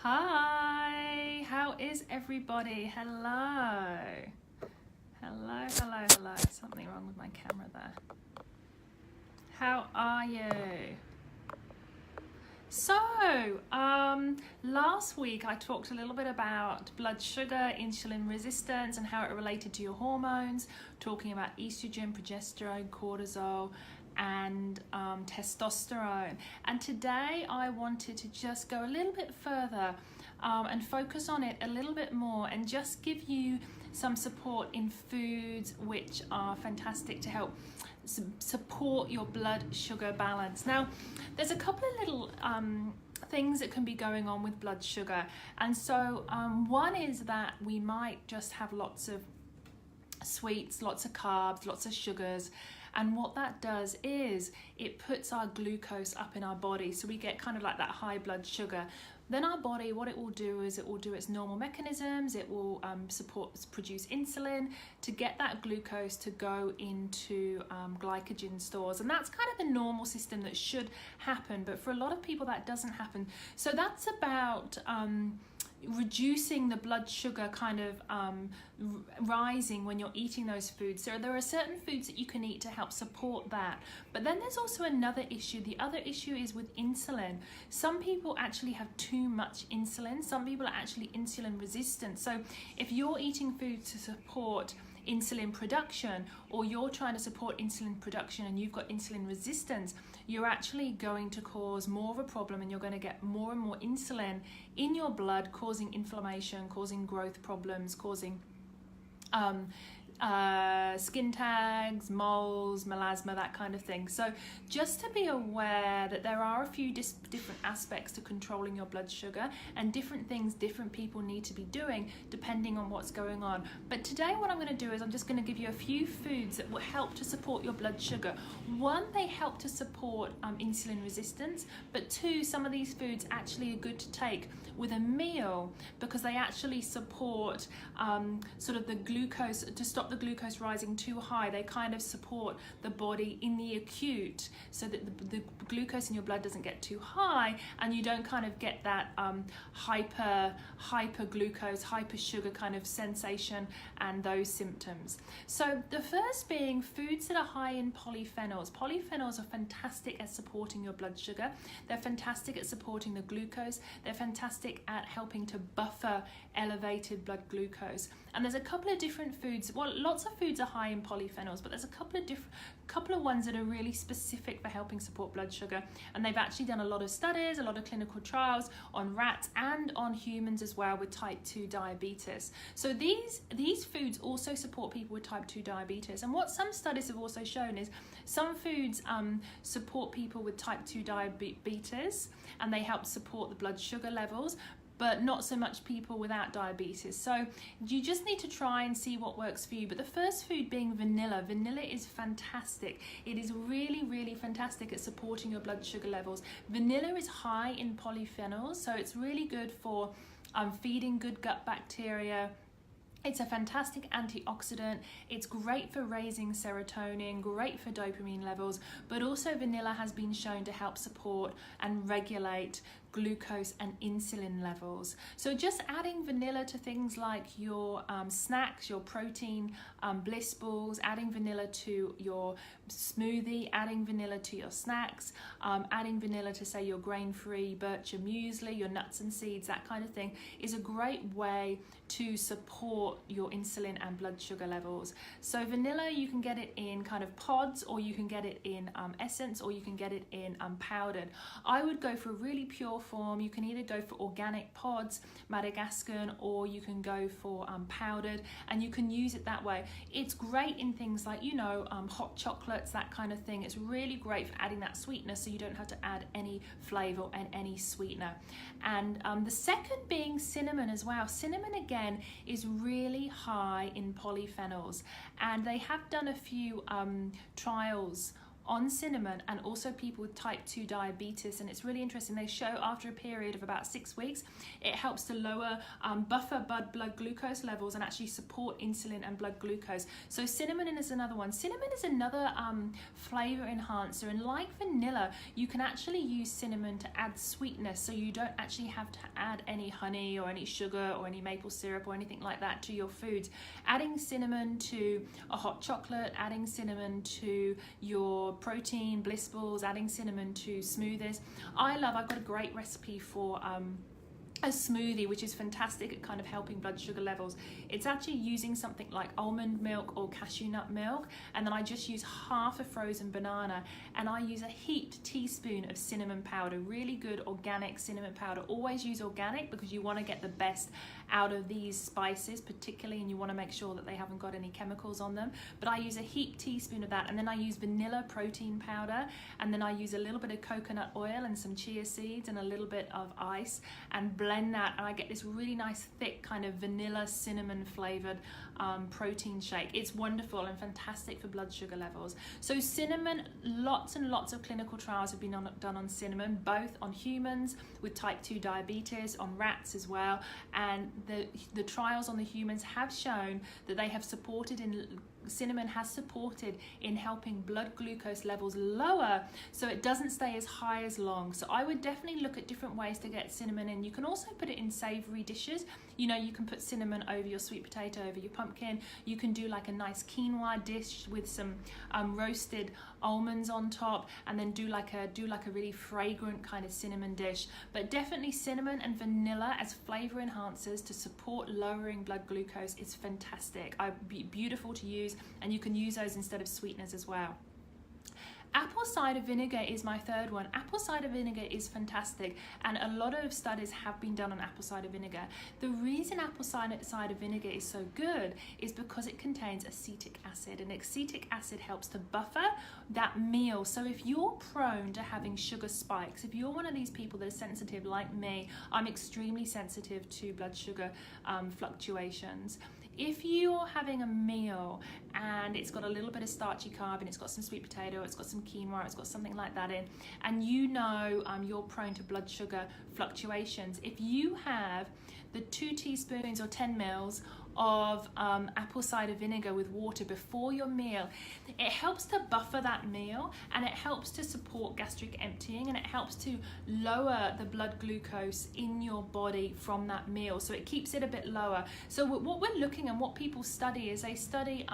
Hi, how is everybody? Hello. Hello, hello, hello. Something wrong with my camera there. How are you? So, last week I talked a little bit about blood sugar, insulin resistance, and how it related to your hormones, talking about estrogen, progesterone, cortisol, and testosterone. And today I wanted to just go a little bit further and focus on it a little bit more and just give you some support in foods which are fantastic to help support your blood sugar balance. Now, there's a couple of little things that can be going on with blood sugar, and so one is that we might just have lots of sweets, lots of carbs, lots of sugars, and what that does is it puts our glucose up in our body, so we get kind of like that high blood sugar. Then our body, what it will do is it will do its normal mechanisms. It will produce insulin to get that glucose to go into glycogen stores, and that's kind of the normal system that should happen, but for a lot of people that doesn't happen. So that's about reducing the blood sugar kind of rising when you're eating those foods. So there are certain foods that you can eat to help support that. But then there's also another issue. The other issue is with insulin. Some people actually have too much insulin. Some people are actually insulin resistant. So if you're eating foods to support insulin production, or you're trying to support insulin production and you've got insulin resistance, you're actually going to cause more of a problem, and you're going to get more and more insulin in your blood, causing inflammation, causing growth problems, causing skin tags, moles, melasma, that kind of thing. So just to be aware that there are a few different aspects to controlling your blood sugar, and different things different people need to be doing depending on what's going on. But today what I'm going to do is I'm just going to give you a few foods that will help to support your blood sugar. One, they help to support insulin resistance, but two, some of these foods actually are good to take with a meal because they actually support sort of the glucose, to stop the glucose rising too high. They kind of support the body in the acute so that the glucose in your blood doesn't get too high, and you don't kind of get that hyper glucose, hyper sugar kind of sensation and those symptoms. So the first being foods that are high in polyphenols. Polyphenols are fantastic at supporting your blood sugar. They're fantastic at supporting the glucose. They're fantastic at helping to buffer elevated blood glucose. And there's a couple of different foods. Well, lots of foods are high in polyphenols, but there's a couple of ones that are really specific for helping support blood sugar. And they've actually done a lot of studies, a lot of clinical trials on rats and on humans as well with type 2 diabetes. So these foods also support people with type 2 diabetes. And what some studies have also shown is some foods support people with type 2 diabetes, and they help support the blood sugar levels, but not so much people without diabetes. So you just need to try and see what works for you. But the first food being vanilla. Vanilla is fantastic. It is really, really fantastic at supporting your blood sugar levels. Vanilla is high in polyphenols, so it's really good for feeding good gut bacteria. It's a fantastic antioxidant. It's great for raising serotonin, great for dopamine levels, but also vanilla has been shown to help support and regulate glucose and insulin levels. So just adding vanilla to things like your snacks, your protein bliss balls, adding vanilla to your smoothie, adding vanilla to your snacks, adding vanilla to say your grain-free Bircher muesli, your nuts and seeds, that kind of thing, is a great way to support your insulin and blood sugar levels. So vanilla, you can get it in kind of pods, or you can get it in essence, or you can get it in powdered. I would go for a really pure form. You can either go for organic pods, Madagascar, or you can go for powdered, and you can use it that way. It's great in things like, hot chocolates, that kind of thing. It's really great for adding that sweetness, so you don't have to add any flavor and any sweetener. And the second being cinnamon as well. Cinnamon again is really high in polyphenols, and they have done a few trials on cinnamon, and also people with type 2 diabetes. And it's really interesting. They show after a period of about 6 weeks, it helps to lower, buffer blood glucose levels and actually support insulin and blood glucose. So cinnamon is another one. Cinnamon is another flavor enhancer, and like vanilla, you can actually use cinnamon to add sweetness, so you don't actually have to add any honey or any sugar or any maple syrup or anything like that to your foods. Adding cinnamon to a hot chocolate, adding cinnamon to your protein bliss balls, adding cinnamon to smoothies. I've got a great recipe for a smoothie which is fantastic at kind of helping blood sugar levels. It's actually using something like almond milk or cashew nut milk, and then I just use half a frozen banana, and I use a heaped teaspoon of cinnamon powder, really good organic cinnamon powder. Always use organic because you want to get the best out of these spices particularly, and you want to make sure that they haven't got any chemicals on them. But I use a heaped teaspoon of that, and then I use vanilla protein powder, and then I use a little bit of coconut oil and some chia seeds and a little bit of ice, and blend that, and I get this really nice thick kind of vanilla cinnamon flavored protein shake. It's wonderful and fantastic for blood sugar levels. So cinnamon, lots and lots of clinical trials have been done on cinnamon, both on humans with type 2 diabetes, on rats as well, and the trials on the humans have shown that they have supported cinnamon has supported in helping blood glucose levels lower, so it doesn't stay as high as long. So I would definitely look at different ways to get cinnamon in. You can also put it in savory dishes. You know, you can put cinnamon over your sweet potato, over your pumpkin. You can do like a nice quinoa dish with some roasted almonds on top, and then do like a really fragrant kind of cinnamon dish. But definitely cinnamon and vanilla as flavor enhancers to support lowering blood glucose is fantastic. Beautiful to use, and you can use those instead of sweeteners as well. Apple cider vinegar is my third one. Apple cider vinegar is fantastic, and a lot of studies have been done on apple cider vinegar. The reason apple cider vinegar is so good is because it contains acetic acid, and acetic acid helps to buffer that meal. So if you're prone to having sugar spikes, if you're one of these people that are sensitive like me, I'm extremely sensitive to blood sugar fluctuations. If you're having a meal and it's got a little bit of starchy carb, and it's got some sweet potato, it's got some quinoa, it's got something like that in, and you know you're prone to blood sugar fluctuations, if you have the 2 teaspoons or 10 mils of apple cider vinegar with water before your meal, it helps to buffer that meal, and it helps to support gastric emptying, and it helps to lower the blood glucose in your body from that meal, so it keeps it a bit lower. So what we're looking and what people study is they study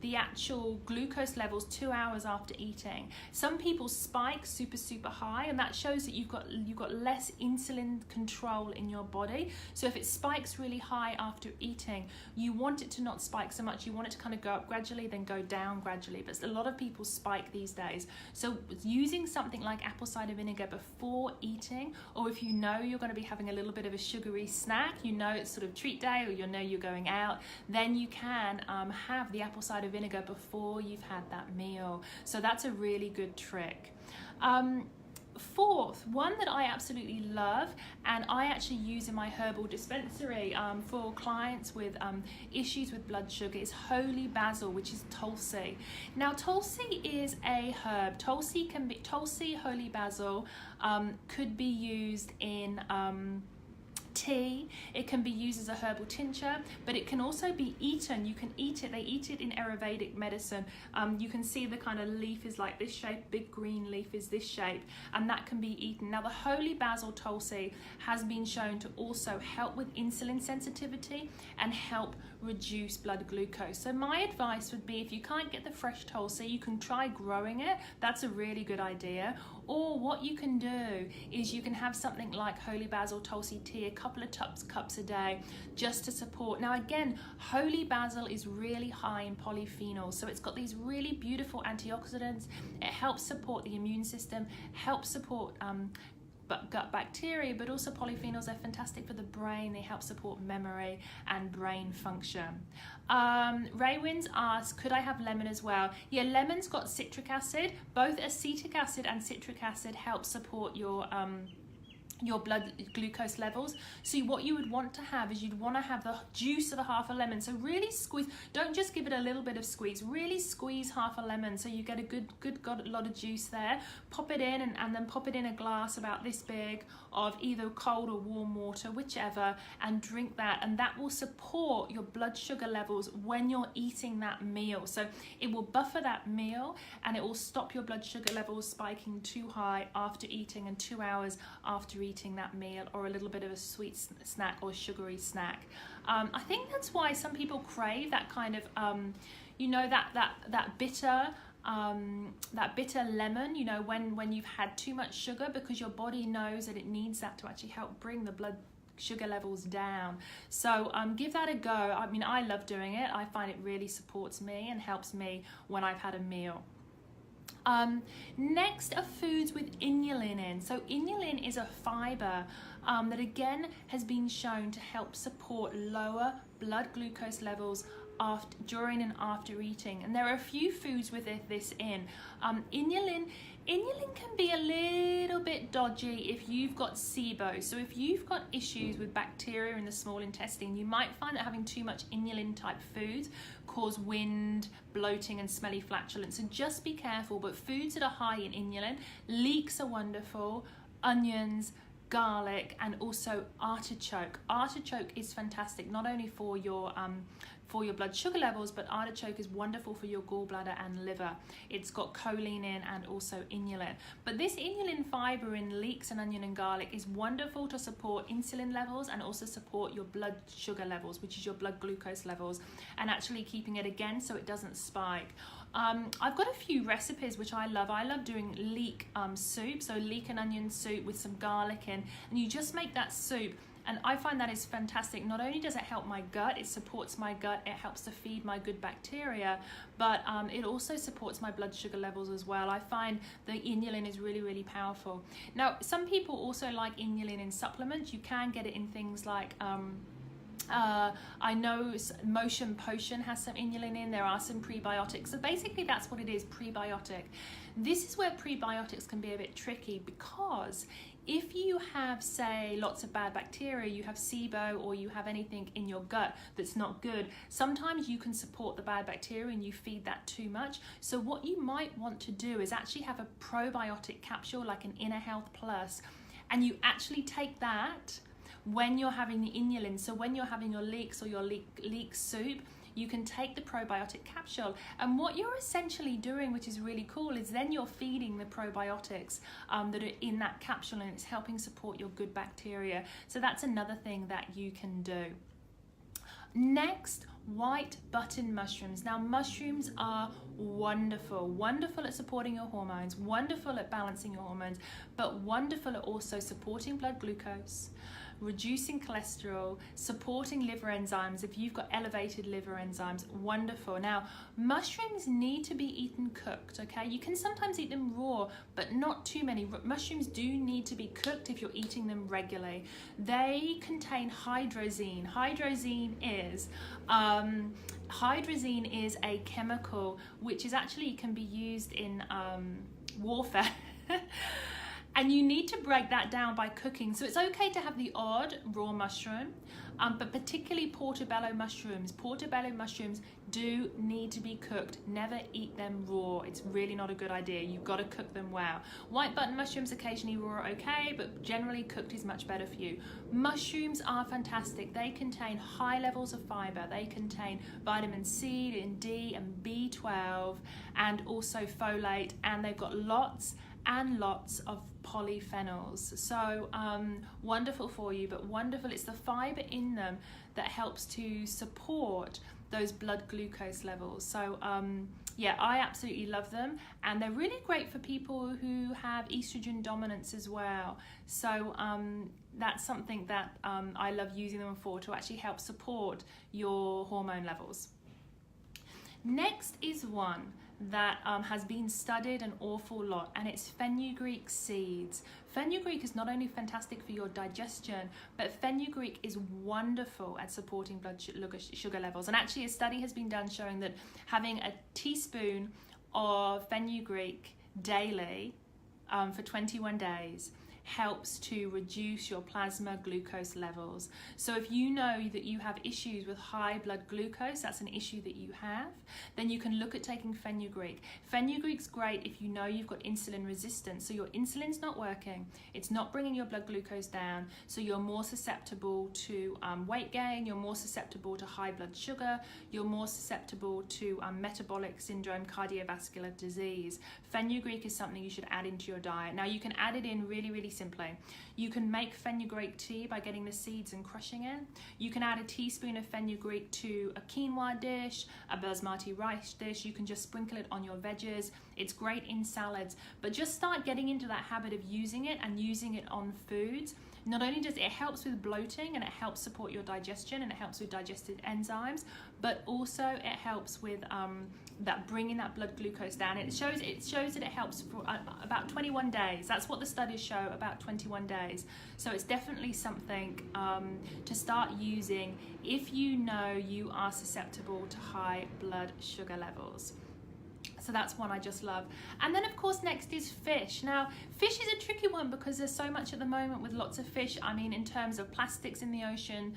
the actual glucose levels 2 hours after eating. Some people spike super high, and that shows that you've got less insulin control in your body. So if it spikes really high after eating, you want it to not spike so much. You want it to kind of go up gradually, then go down gradually. But a lot of people spike these days. So using something like apple cider vinegar before eating, or if you know you're going to be having a little bit of a sugary snack, you know it's sort of treat day, or you know you're going out, then you can have the apple cider vinegar before you've had that meal. So that's a really good trick. Fourth, one that I absolutely love, and I actually use in my herbal dispensary for clients with issues with blood sugar, is holy basil, which is Tulsi. Now Tulsi is a herb. Tulsi, holy basil could be used in tea. It can be used as a herbal tincture, but it can also be eaten. You can eat it. They eat it in Ayurvedic medicine. You can see the kind of leaf is like this shape, big green leaf is this shape, and that can be eaten. Now the holy basil Tulsi has been shown to also help with insulin sensitivity and help reduce blood glucose. So my advice would be, if you can't get the fresh Tulsi, you can try growing it. That's a really good idea. Or what you can do is you can have something like holy basil Tulsi tea, a couple of cups a day, just to support. Now again, holy basil is really high in polyphenols, so it's got these really beautiful antioxidants. It helps support the immune system, helps support gut bacteria, but also polyphenols are fantastic for the brain. They help support memory and brain function. Ray Wins asks, could I have lemon as well? Yeah, lemon's got citric acid. Both acetic acid and citric acid help support your your blood glucose levels. So what you would want to have is you'd want to have the juice of a half a lemon. So really squeeze, don't just give it a little bit of squeeze, really squeeze half a lemon so you get a good lot of juice there. Pop it in and then pop it in a glass about this big of either cold or warm water, whichever, and drink that, and that will support your blood sugar levels when you're eating that meal. So it will buffer that meal and it will stop your blood sugar levels spiking too high after eating and 2 hours after eating that meal, or a little bit of a sweet snack or sugary snack. I think that's why some people crave that kind of you know, that bitter lemon, you know, when you've had too much sugar, because your body knows that it needs that to actually help bring the blood sugar levels down. So give that a go. I mean, I love doing it. I find it really supports me and helps me when I've had a meal. Next are foods with inulin in. So inulin is a fiber that again has been shown to help support lower blood glucose levels during and after eating, and there are a few foods with this in. Inulin can be a little bit dodgy if you've got SIBO. So if you've got issues with bacteria in the small intestine, you might find that having too much inulin type foods cause wind, bloating and smelly flatulence. So just be careful, but foods that are high in inulin, leeks are wonderful, onions, garlic, and also artichoke. Artichoke is fantastic, not only for your blood sugar levels, but artichoke is wonderful for your gallbladder and liver. It's got choline in and also inulin. But this inulin fiber in leeks and onion and garlic is wonderful to support insulin levels and also support your blood sugar levels, which is your blood glucose levels, and actually keeping it again so it doesn't spike. I've got a few recipes which I love. I love doing leek soup, so leek and onion soup with some garlic in, and you just make that soup. And I find that is fantastic. Not only does it help my gut, it supports my gut, it helps to feed my good bacteria, but it also supports my blood sugar levels as well. I find the inulin is really, really powerful. Now, some people also like inulin in supplements. You can get it in things like I know Motion Potion has some inulin in. There are some prebiotics. So basically that's what it is, prebiotic. This is where prebiotics can be a bit tricky, because if you have, say, lots of bad bacteria, you have SIBO, or you have anything in your gut that's not good, sometimes you can support the bad bacteria and you feed that too much. So what you might want to do is actually have a probiotic capsule, like an Inner Health Plus, and you actually take that when you're having the inulin. So when you're having your leeks or your leek soup, you can take the probiotic capsule, and what you're essentially doing, which is really cool, is then you're feeding the probiotics that are in that capsule, and it's helping support your good bacteria. So that's another thing that you can do. Next, white button mushrooms. Now, mushrooms are wonderful at supporting your hormones, wonderful at balancing your hormones, but wonderful at also supporting blood glucose, reducing cholesterol, supporting liver enzymes. If you've got elevated liver enzymes, wonderful. Now, mushrooms need to be eaten cooked, okay? You can sometimes eat them raw, but not too many. Mushrooms do need to be cooked if you're eating them regularly. They contain hydrazine. Hydrazine is a chemical which is actually can be used in warfare. And you need to break that down by cooking. So it's okay to have the odd raw mushroom, but particularly portobello mushrooms. Portobello mushrooms do need to be cooked. Never eat them raw. It's really not a good idea. You've got to cook them well. White button mushrooms occasionally raw are okay, but generally cooked is much better for you. Mushrooms are fantastic. They contain high levels of fiber. They contain vitamin C and D and B12 and also folate, and they've got lots and lots of polyphenols. So wonderful for you, but wonderful. It's the fiber in them that helps to support those blood glucose levels. So yeah, I absolutely love them, and they're really great for people who have estrogen dominance as well. So that's something that I love using them for, to actually help support your hormone levels. Next is one that has been studied an awful lot, and it's fenugreek seeds. Fenugreek is not only fantastic for your digestion, but fenugreek is wonderful at supporting blood sugar levels. And actually a study has been done showing that having a teaspoon of fenugreek daily for 21 days helps to reduce your plasma glucose levels. So if you know that you have issues with high blood glucose, that's an issue that you have, then you can look at taking fenugreek. Fenugreek's great if you know you've got insulin resistance. So your insulin's not working, it's not bringing your blood glucose down, so you're more susceptible to weight gain, you're more susceptible to high blood sugar, you're more susceptible to metabolic syndrome, cardiovascular disease. Fenugreek is something you should add into your diet. Now you can add it in really, really simply. You can make fenugreek tea by getting the seeds and crushing it. You can add a teaspoon of fenugreek to a quinoa dish, a basmati rice dish. You can just sprinkle it on your veggies. It's great in salads, but just start getting into that habit of using it and using it on foods. Not only does it helps with bloating and it helps support your digestion and it helps with digestive enzymes, but also it helps with that bringing that blood glucose down. It shows that it helps for about 21 days. That's what the studies show, about 21 days. So it's definitely something to start using if you know you are susceptible to high blood sugar levels. So that's one I just love. And then of course next is fish. Now fish is a tricky one because there's so much at the moment with lots of fish. I mean, in terms of plastics in the ocean,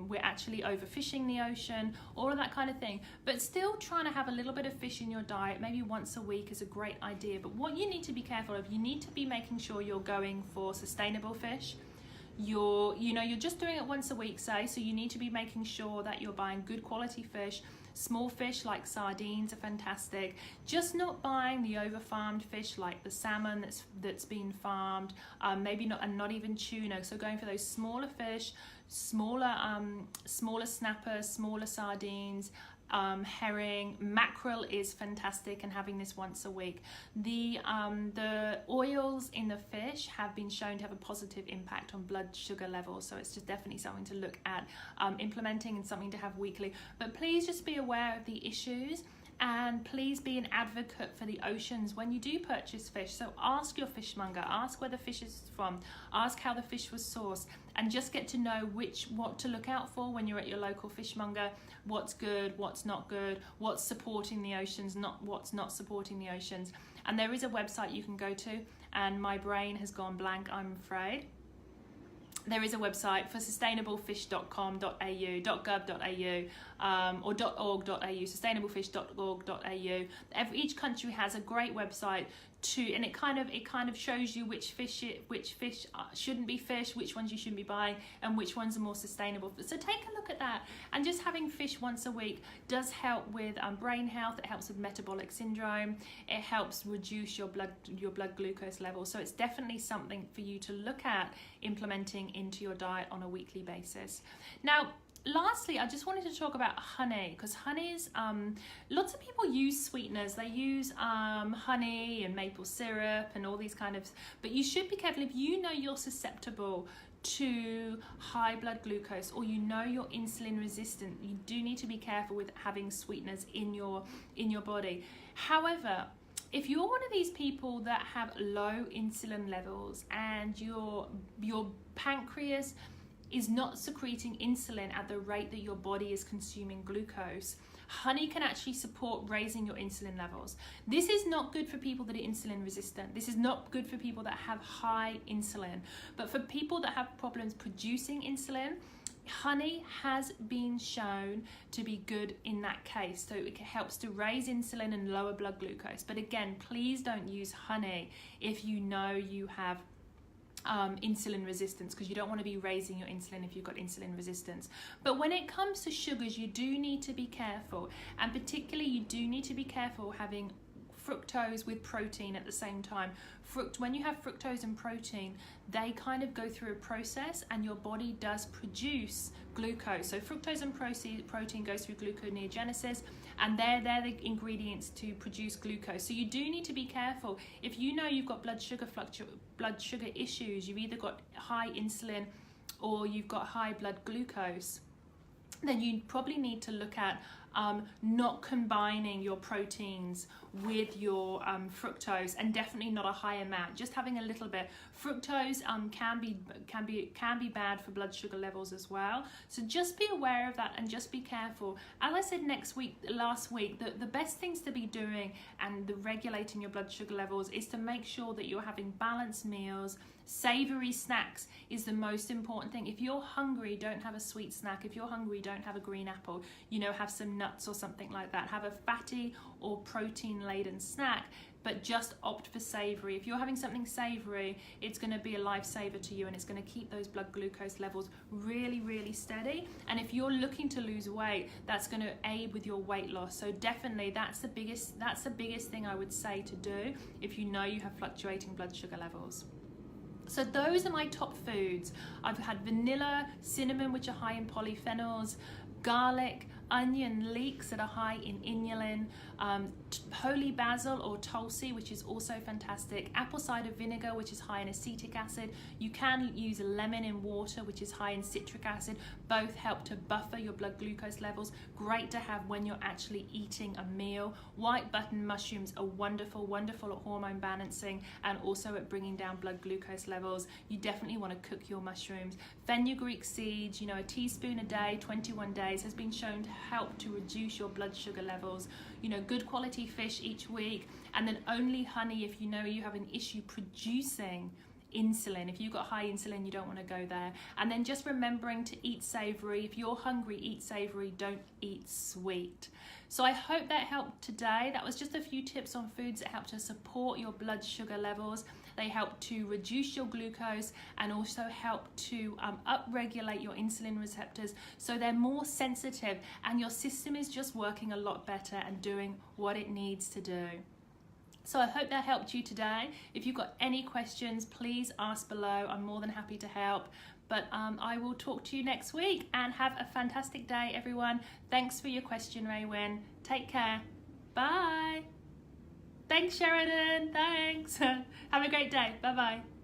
we're actually overfishing the ocean, all of that kind of thing. But still trying to have a little bit of fish in your diet, maybe once a week, is a great idea. But what you need to be careful of, you need to be making sure you're going for sustainable fish. You're just doing it once a week, say, so you need to be making sure that you're buying good quality fish. Small fish like sardines are fantastic. Just not buying the over-farmed fish like the salmon that's been farmed, maybe not, and not even tuna. So going for those smaller fish, smaller snappers, smaller sardines. Herring, mackerel is fantastic, and having this once a week. The oils in the fish have been shown to have a positive impact on blood sugar levels, so it's just definitely something to look at implementing and something to have weekly. But please just be aware of the issues, and please be an advocate for the oceans when you do purchase fish. So ask your fishmonger, ask where the fish is from, ask how the fish was sourced, and just get to know what to look out for when you're at your local fishmonger. What's good, what's not good, what's supporting the oceans, what's not supporting the oceans. And there is a website you can go to, and my brain has gone blank, I'm afraid. There is a website for sustainablefish.com.au, .gov.au, or .org.au, sustainablefish.org.au. Each country has a great website and it kind of shows you which fish shouldn't be fish, which ones you shouldn't be buying, and which ones are more sustainable. So take a look at that. And just having fish once a week does help with brain health. It helps with metabolic syndrome. It helps reduce your blood glucose level. So it's definitely something for you to look at implementing into your diet on a weekly basis. Now, lastly, I just wanted to talk about honey, because honey's, lots of people use sweeteners. They use honey and maple syrup and all these but you should be careful. If you know you're susceptible to high blood glucose, or you know you're insulin resistant, you do need to be careful with having sweeteners in your body. However, if you're one of these people that have low insulin levels and your pancreas is not secreting insulin at the rate that your body is consuming glucose, honey can actually support raising your insulin levels. This is not good for people that are insulin resistant. This is not good for people that have high insulin. But for people that have problems producing insulin, honey has been shown to be good in that case. So it helps to raise insulin and lower blood glucose. But again, please don't use honey if you know you have insulin resistance, because you don't want to be raising your insulin if you've got insulin resistance. But when it comes to sugars, you do need to be careful, and particularly you do need to be careful having fructose with protein at the same time. When you have fructose and protein, they kind of go through a process, and your body does produce glucose. So fructose and protein goes through gluconeogenesis, and they're the ingredients to produce glucose. So you do need to be careful. If you know you've got blood sugar issues, you've either got high insulin or you've got high blood glucose, then you probably need to look at not combining your proteins with your fructose, and definitely not a high amount, just having a little bit. Fructose can be bad for blood sugar levels as well, so just be aware of that and just be careful. As I said last week, the best things to be doing and the regulating your blood sugar levels is to make sure that you're having balanced meals. Savory snacks is the most important thing. If you're hungry, don't have a sweet snack. If you're hungry, don't have a green apple. Have some nuts or something like that. Have a fatty or protein laden snack, but just opt for savory. If you're having something savory, it's going to be a lifesaver to you, and it's going to keep those blood glucose levels really, really steady. And if you're looking to lose weight, that's going to aid with your weight loss. So definitely that's the biggest thing I would say to do if you know you have fluctuating blood sugar levels. So those are my top foods. I've had vanilla, cinnamon, which are high in polyphenols, garlic, onion leeks that are high in inulin, holy basil or tulsi, which is also fantastic, apple cider vinegar, which is high in acetic acid. You can use lemon in water, which is high in citric acid. Both help to buffer your blood glucose levels. Great to have when you're actually eating a meal. White button mushrooms are wonderful at hormone balancing and also at bringing down blood glucose levels. You definitely want to cook your mushrooms. Fenugreek seeds, a teaspoon a day, 21 days, has been shown to help to reduce your blood sugar levels. Good quality fish each week, and then only honey if you have an issue producing insulin. If you've got high insulin, you don't want to go there. And then just remembering to eat savory. If you're hungry, eat savory, don't eat sweet. So I hope that helped today. That was just a few tips on foods that help to support your blood sugar levels. They help to reduce your glucose and also help to upregulate your insulin receptors so they're more sensitive and your system is just working a lot better and doing what it needs to do. So I hope that helped you today. If you've got any questions, please ask below. I'm more than happy to help. But I will talk to you next week, and have a fantastic day, everyone. Thanks for your question, Raywin. Take care. Bye. Thanks, Sheridan. Thanks. Have a great day. Bye-bye.